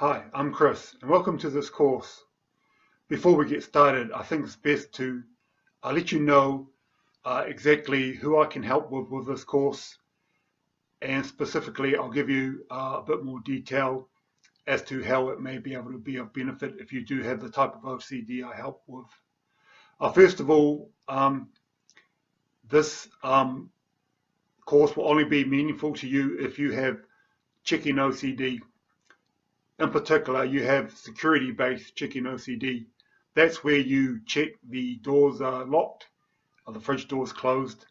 Hi, I'm Chris, and welcome to this course. Before we get started, I think it's best to let you know exactly who I can help with this course, and specifically I'll give you a bit more detail as to how it may be able to be of benefit if you do have the type of OCD I help with. First of all, this course will only be meaningful to you if you have checking OCD. In particular, you have security-based checking OCD. That's where you check the doors are locked, or the fridge doors closed.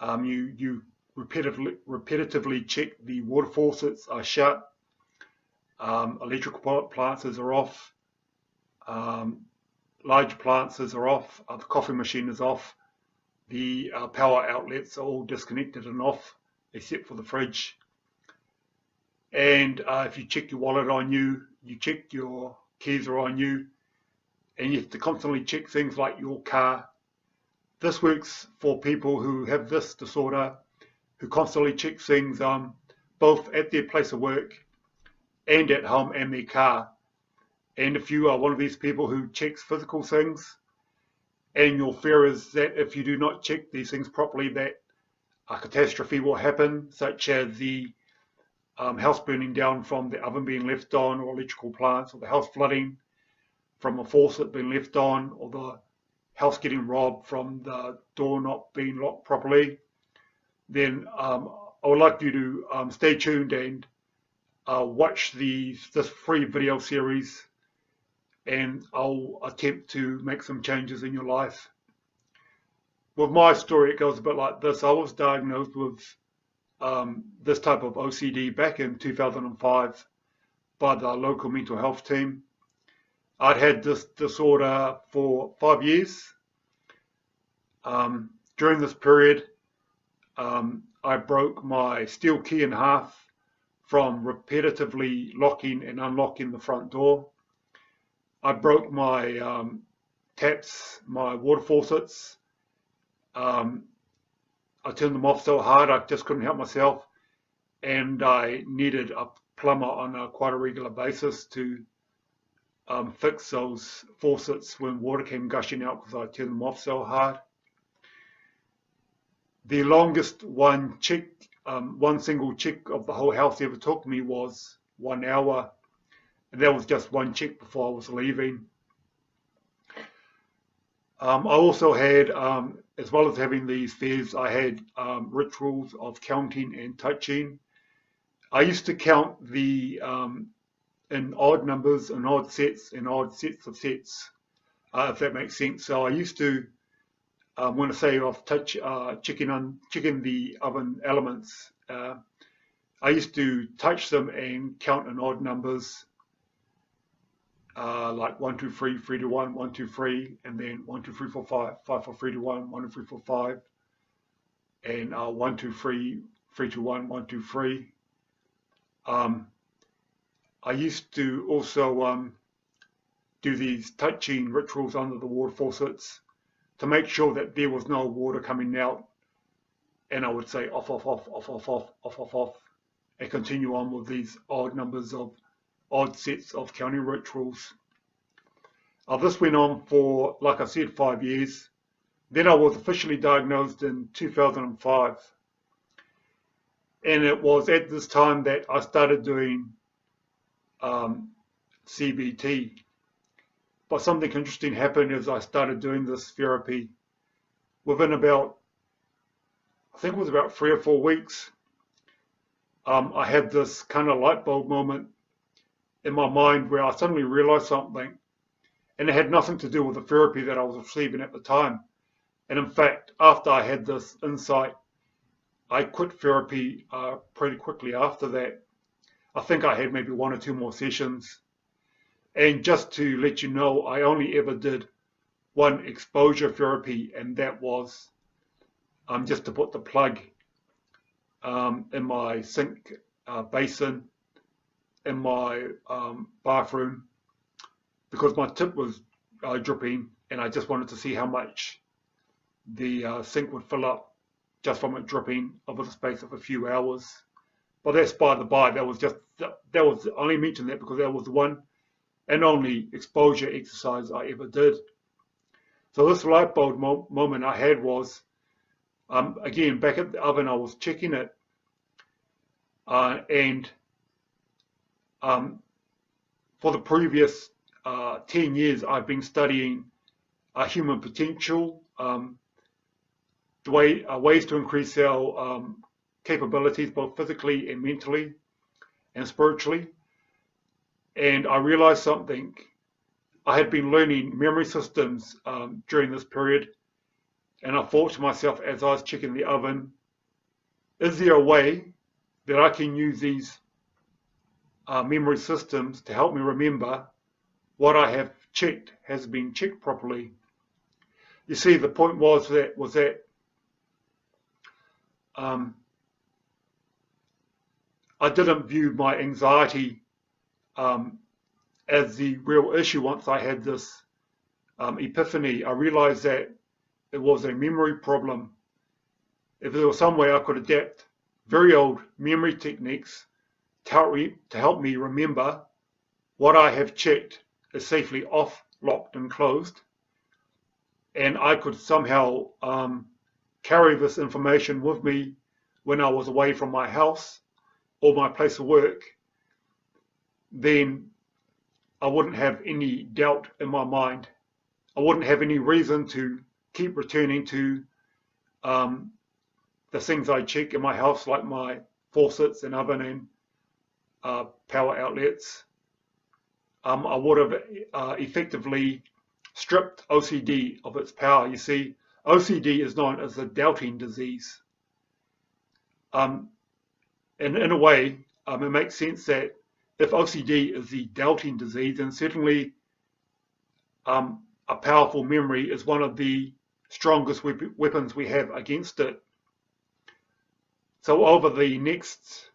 You repetitively check the water faucets are shut, electrical appliances are off, large appliances are off, the coffee machine is off, the power outlets are all disconnected and off, except for the fridge. And if you check your wallet on you, you check your keys are on you, and you have to constantly check things like your car. This works for people who have this disorder, who constantly check things both at their place of work and at home and their car. And if you are one of these people who checks physical things, and your fear is that if you do not check these things properly, that a catastrophe will happen, such as the house burning down from the oven being left on, or electrical plants, or the house flooding from a faucet being left on, or the house getting robbed from the door not being locked properly, then I would like you to stay tuned and watch this free video series, and I'll attempt to make some changes in your life. With my story, it goes a bit like this. I was diagnosed with this type of OCD back in 2005 by the local mental health team. I'd had this disorder for 5 years. During this period, I broke my steel key in half from repetitively locking and unlocking the front door. I broke my taps, my water faucets. I turned them off so hard I just couldn't help myself, and I needed a plumber on quite a regular basis to fix those faucets when water came gushing out because I turned them off so hard. The longest one single check of the whole house ever took me was 1 hour, and that was just one check before I was leaving. I also had, as well as having these fears, I had rituals of counting and touching. I used to count the in odd numbers and odd sets and odd sets of sets, if that makes sense. So I used to, when I say off checking the oven elements, I used to touch them and count in odd numbers, like 1, 2, 3, 3 to 1, 1, 2, 3, and then 1, 2, 3, 4, 5, 5, 4, 3 to 1, 1, 2, 3, 4, 5, and 1, 2, 3, 3 to 1, 1, 2, 3. I used to also do these touching rituals under the water faucets to make sure that there was no water coming out, and I would say off, off, off, off, off, off, off, off, off, and continue on with these odd numbers of odd sets of counting rituals. This went on for, like I said, 5 years. Then I was officially diagnosed in 2005. And it was at this time that I started doing CBT. But something interesting happened as I started doing this therapy. Within about, I think it was about 3 or 4 weeks, I had this kind of light bulb moment in my mind where I suddenly realized something, and it had nothing to do with the therapy that I was receiving at the time. And in fact, after I had this insight, I quit therapy pretty quickly after that. I think I had maybe 1 or 2 more sessions. And just to let you know, I only ever did one exposure therapy, and that was just to put the plug in my sink basin in my bathroom, because my tip was dripping, and I just wanted to see how much the sink would fill up just from it dripping over the space of a few hours. But that's by the by. That was only mentioned that because that was the one and only exposure exercise I ever did. So this light bulb moment I had was, again, back at the oven, I was checking it, and for the previous 10 years, I've been studying human potential, ways to increase our capabilities, both physically and mentally and spiritually. And I realized something. I had been learning memory systems during this period, and I thought to myself as I was checking the oven, is there a way that I can use these memory systems to help me remember what I have checked has been checked properly? You see, the point was that I didn't view my anxiety as the real issue. Once I had this epiphany, I realized that it was a memory problem. If there was some way I could adapt very old memory techniques to help me remember what I have checked is safely off, locked, and closed, and I could somehow carry this information with me when I was away from my house or my place of work, then I wouldn't have any doubt in my mind. I wouldn't have any reason to keep returning to the things I check in my house, like my faucets and oven and power outlets. I would have effectively stripped OCD of its power. You see, OCD is known as the doubting disease. And in a way, it makes sense that if OCD is the doubting disease, then certainly a powerful memory is one of the strongest weapons we have against it. So over the next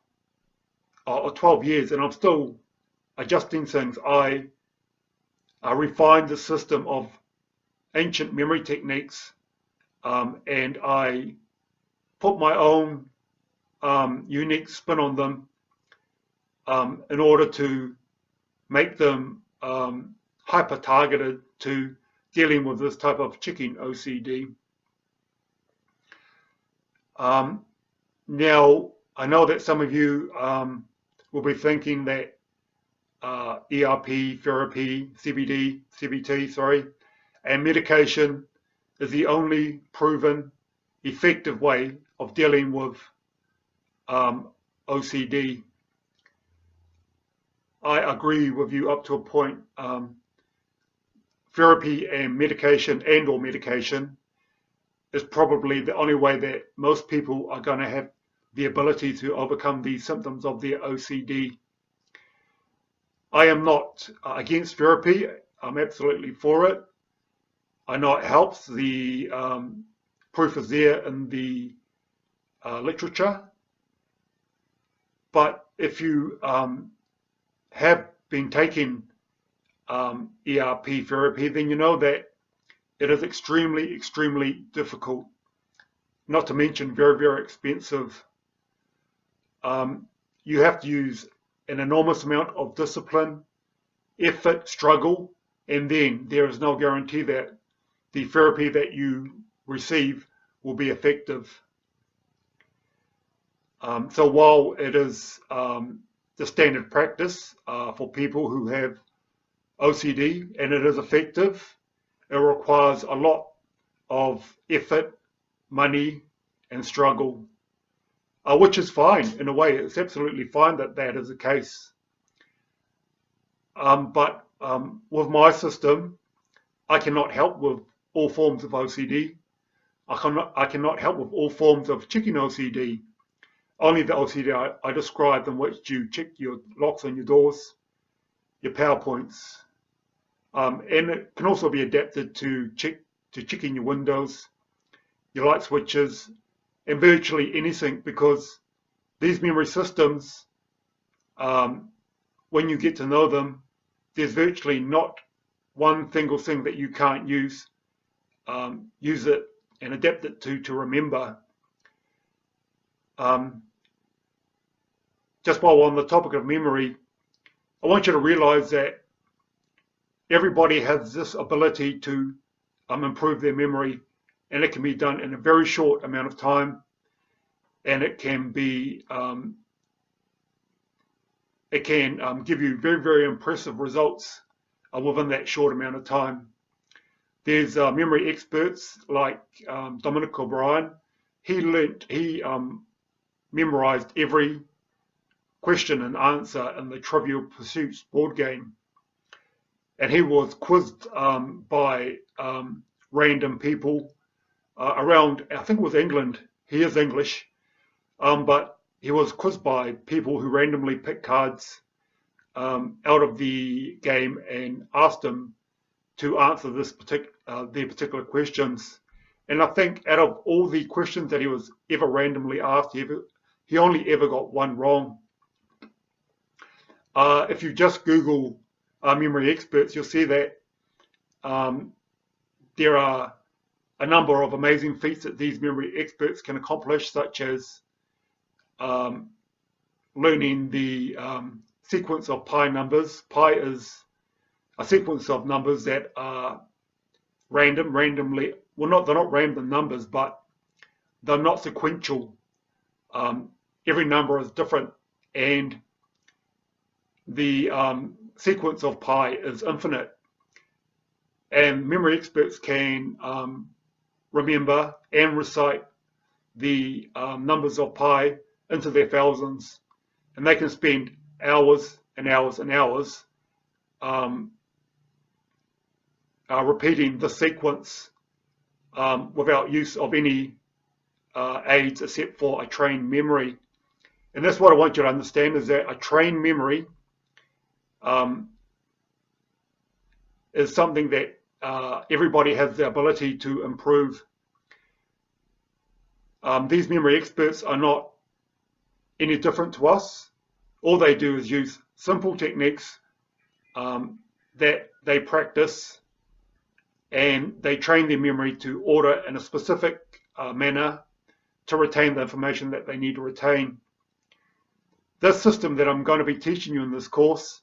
12 years, and I'm still adjusting things, I refined the system of ancient memory techniques, and I put my own unique spin on them in order to make them hyper-targeted to dealing with this type of chicken OCD. Now, I know that some of you will be thinking that ERP, therapy, CBT, and medication is the only proven effective way of dealing with OCD. I agree with you up to a point. Therapy and medication or medication is probably the only way that most people are going to have the ability to overcome the symptoms of their OCD. I am not against therapy. I'm absolutely for it. I know it helps. The proof is there in the literature. But if you have been taking ERP therapy, then you know that it is extremely, extremely difficult, not to mention very, very expensive. You have to use an enormous amount of discipline, effort, struggle, and then there is no guarantee that the therapy that you receive will be effective. So while it is the standard practice for people who have OCD, and it is effective, it requires a lot of effort, money, and struggle, which is fine in a way. It's absolutely fine that that is the case. But with my system, I cannot help with all forms of OCD. I cannot help with all forms of chicken OCD. Only the OCD I described, in which you check your locks on your doors, your power points, and it can also be adapted to checking your windows, your light switches, and virtually anything, because these memory systems, when you get to know them, there's virtually not one single thing that you can't use it and adapt it to remember. just while we're on the topic of memory, I want you to realize that everybody has this ability to improve their memory, and it can be done in a very short amount of time, and it can be give you very, very impressive results within that short amount of time. There's memory experts like Dominic O'Brien. He memorized every question and answer in the Trivial Pursuit board game, and he was quizzed by random people around, I think it was England. He is English, but he was quizzed by people who randomly picked cards out of the game and asked him to answer their particular questions. And I think out of all the questions that he was ever randomly asked, he only ever got one wrong. If you just Google memory experts, you'll see that there are a number of amazing feats that these memory experts can accomplish, such as learning the sequence of pi numbers. Pi is a sequence of numbers that are randomly, well, they're not random numbers, but they're not sequential. Every number is different, and the sequence of pi is infinite. And memory experts can remember and recite the numbers of pi into their thousands, and they can spend hours and hours and hours repeating the sequence without use of any aids except for a trained memory. And that's what I want you to understand, is that a trained memory is something that everybody has the ability to improve. These memory experts are not any different to us. All they do is use simple techniques that they practice, and they train their memory to order in a specific manner to retain the information that they need to retain. This system that I'm going to be teaching you in this course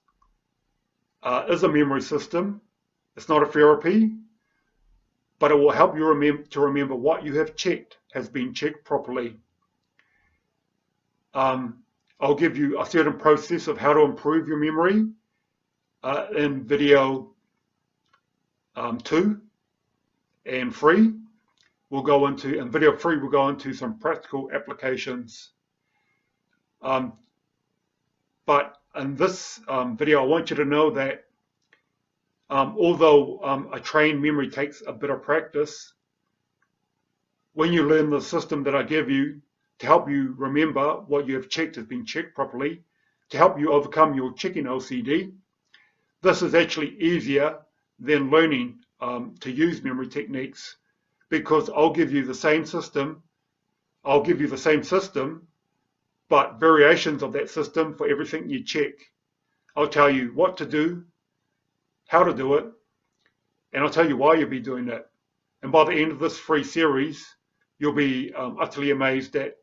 is a memory system. It's not a therapy, but it will help you remember what you have checked has been checked properly. I'll give you a certain process of how to improve your memory in video 2 and 3. In video 3, we'll go into some practical applications. But in this video, I want you to know that although a trained memory takes a bit of practice, when you learn the system that I give you to help you remember what you have checked has been checked properly, to help you overcome your checking OCD, this is actually easier than learning to use memory techniques, because I'll give you the same system. But variations of that system for everything you check. I'll tell you what to do, how to do it, and I'll tell you why you'll be doing it. And by the end of this free series, you'll be utterly amazed at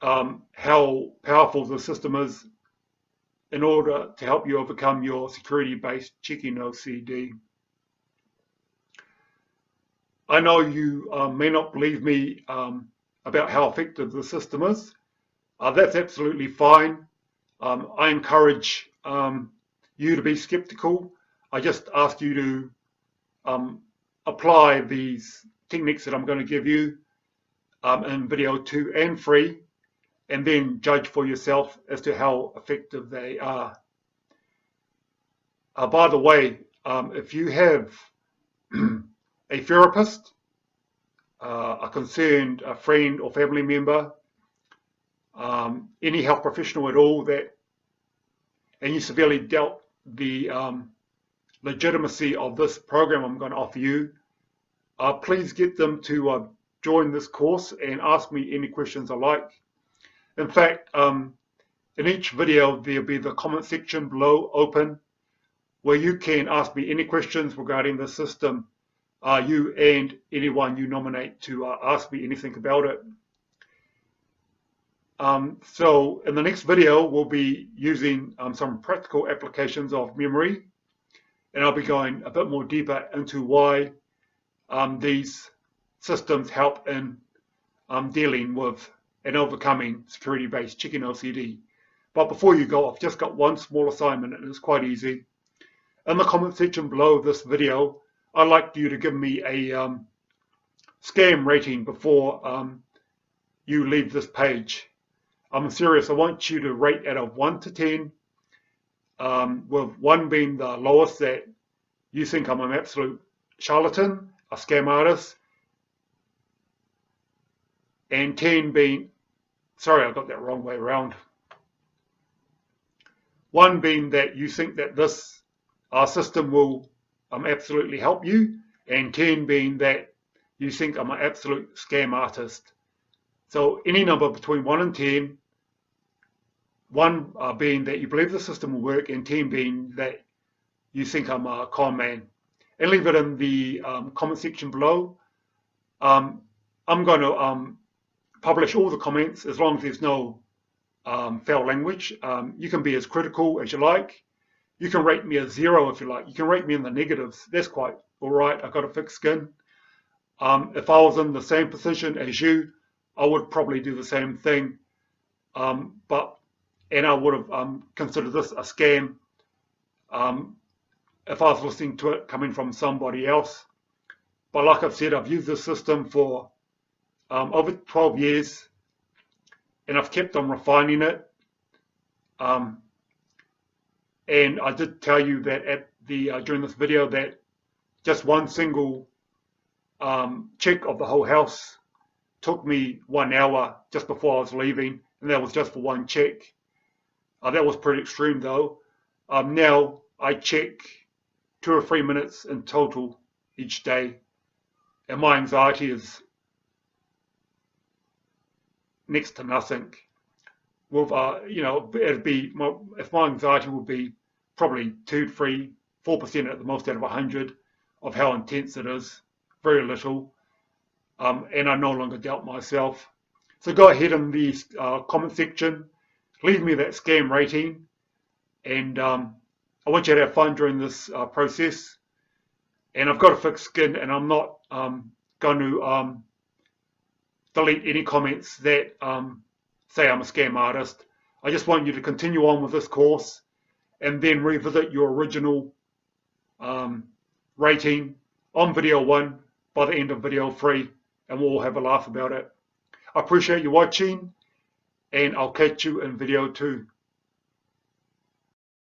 how powerful the system is in order to help you overcome your security-based checking OCD. I know you may not believe me about how effective the system is. That's absolutely fine. I encourage you to be skeptical. I just ask you to apply these techniques that I'm going to give you in video 2 and 3, and then judge for yourself as to how effective they are. By the way, if you have a therapist, a concerned friend or family member, any health professional at all, and you severely doubt the legitimacy of this program I'm going to offer you, please get them to join this course and ask me any questions I like. In fact, in each video there'll be the comment section below open, where you can ask me any questions regarding the system, you and anyone you nominate to ask me anything about it. So in the next video, we'll be using some practical applications of memory, and I'll be going a bit more deeper into why these systems help in dealing with and overcoming security-based chicken OCD. But before you go, I've just got one small assignment, and it's quite easy. In the comment section below this video, I'd like you to give me a scam rating before you leave this page. I'm serious. I want you to rate out of 1 to 10, with 1 being the lowest, that you think I'm an absolute charlatan, a scam artist, and 10 being, sorry, I got that wrong way around. 1 being that you think that this system will absolutely help you, and 10 being that you think I'm an absolute scam artist. So any number between 1 and 10, 1 being that you believe the system will work, and 10 being that you think I'm a con man. And leave it in the comment section below. I'm going to publish all the comments as long as there's no foul language. You can be as critical as you like. You can rate me a 0 if you like. You can rate me in the negatives. That's quite all right. I've got a thick skin. If I was in the same position as you, I would probably do the same thing. And I would have considered this a scam if I was listening to it coming from somebody else. But like I've said, I've used this system for over 12 years, and I've kept on refining it. And I did tell you that at the during this video that just one single check of the whole house took me 1 hour just before I was leaving, and that was just for 1 check. That was pretty extreme though. Now I check 2 or 3 minutes in total each day, and my anxiety is next to nothing. With it'd be if my anxiety would be probably 2, 3, 4% at the most out of 100 of how intense it is, very little, and I no longer doubt myself. So go ahead in the comment section, leave me that scam rating, and I want you to have fun during this process. And I've got a thick skin, and I'm not going to delete any comments that say I'm a scam artist. I just want you to continue on with this course and then revisit your original rating on video 1 by the end of video 3, and we'll all have a laugh about it. I appreciate you watching, and I'll catch you in video 2.